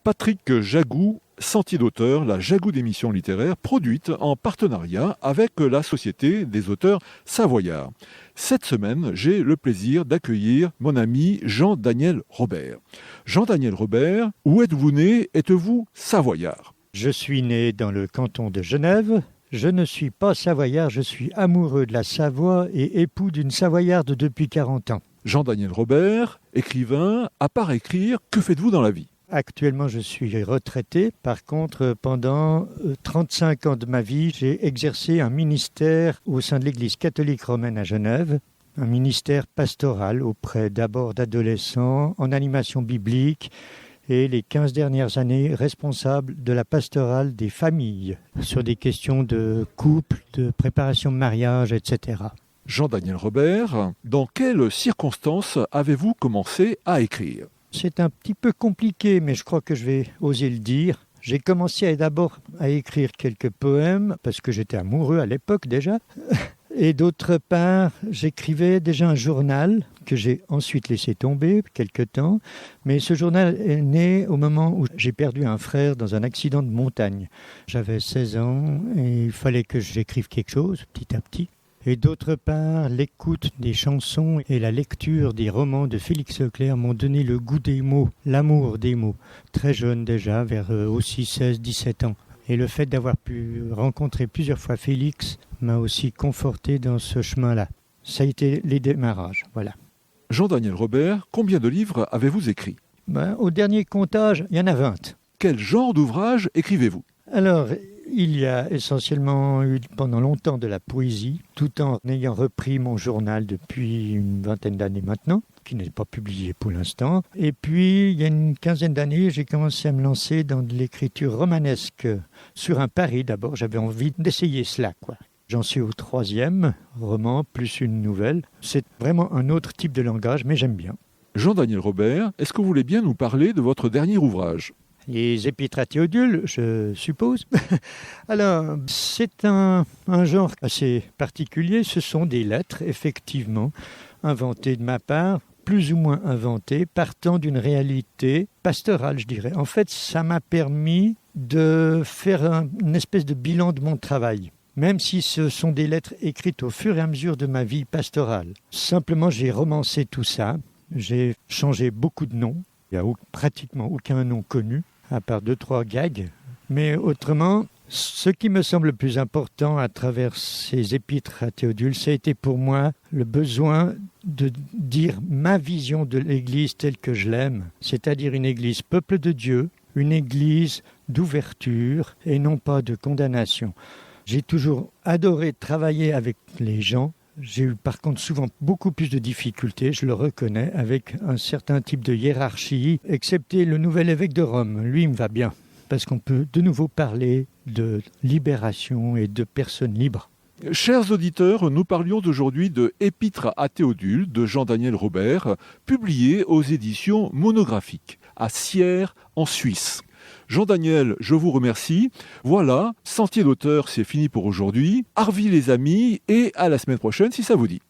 Patrick Jagou, Sentier d'auteur, la Jagou d'émissions littéraires, produite en partenariat avec la Société des auteurs savoyards. Cette semaine, j'ai le plaisir d'accueillir mon ami Jean-Daniel Robert. Jean-Daniel Robert, où êtes-vous né? Êtes-vous savoyard? Je suis né dans le canton de Genève. Je ne suis pas savoyard, je suis amoureux de la Savoie et époux d'une savoyarde depuis 40 ans. Jean-Daniel Robert, écrivain, à part écrire, que faites-vous dans la vie? Actuellement, je suis retraité. Par contre, pendant 35 ans de ma vie, j'ai exercé un ministère au sein de l'Église catholique romaine à Genève, un ministère pastoral auprès d'abord d'adolescents, en animation biblique, et les 15 dernières années responsable de la pastorale des familles, sur des questions de couple, de préparation de mariage, etc. Jean-Daniel Robert, dans quelles circonstances avez-vous commencé à écrire? C'est un petit peu compliqué, mais je crois que je vais oser le dire. J'ai commencé d'abord à écrire quelques poèmes, parce que j'étais amoureux à l'époque déjà. Et d'autre part, j'écrivais déjà un journal que j'ai ensuite laissé tomber quelque temps. Mais ce journal est né au moment où j'ai perdu un frère dans un accident de montagne. J'avais 16 ans et il fallait que j'écrive quelque chose petit à petit. Et d'autre part, l'écoute des chansons et la lecture des romans de Félix Leclerc m'ont donné le goût des mots, l'amour des mots. Très jeune déjà, vers aussi 16-17 ans. Et le fait d'avoir pu rencontrer plusieurs fois Félix m'a aussi conforté dans ce chemin-là. Ça a été les démarrages, voilà. Jean-Daniel Robert, combien de livres avez-vous écrit? Au dernier comptage, il y en a 20. Quel genre d'ouvrage écrivez-vous? Alors, il y a essentiellement eu pendant longtemps de la poésie, tout en ayant repris mon journal depuis une vingtaine d'années maintenant, qui n'est pas publié pour l'instant. Et puis, il y a une quinzaine d'années, j'ai commencé à me lancer dans de l'écriture romanesque sur un pari d'abord. J'avais envie d'essayer cela, quoi. J'en suis au 3e roman, plus une nouvelle. C'est vraiment un autre type de langage, mais j'aime bien. Jean-Daniel Robert, est-ce que vous voulez bien nous parler de votre dernier ouvrage? Les épîtres à Théodule, je suppose. Alors, c'est un genre assez particulier. Ce sont des lettres, effectivement, inventées de ma part, plus ou moins inventées, partant d'une réalité pastorale, je dirais. En fait, ça m'a permis de faire une espèce de bilan de mon travail, même si ce sont des lettres écrites au fur et à mesure de ma vie pastorale. Simplement, j'ai romancé tout ça. J'ai changé beaucoup de noms. Il n'y a pratiquement aucun nom connu, à part 2-3 gags. Mais autrement, ce qui me semble le plus important à travers ces épîtres à Théodule, ça a été pour moi le besoin de dire ma vision de l'Église telle que je l'aime, c'est-à-dire une Église peuple de Dieu, une Église d'ouverture et non pas de condamnation. J'ai toujours adoré travailler avec les gens. J'ai eu par contre souvent beaucoup plus de difficultés, je le reconnais, avec un certain type de hiérarchie, excepté le nouvel évêque de Rome. Lui, il me va bien, parce qu'on peut de nouveau parler de libération et de personnes libres. Chers auditeurs, nous parlions aujourd'hui de Épîtres à Théodule de Jean-Daniel Robert, publié aux éditions monographiques à Sierre, en Suisse. Jean-Daniel, je vous remercie. Voilà, Sentier d'auteur, c'est fini pour aujourd'hui. Arvis les amis et à la semaine prochaine si ça vous dit.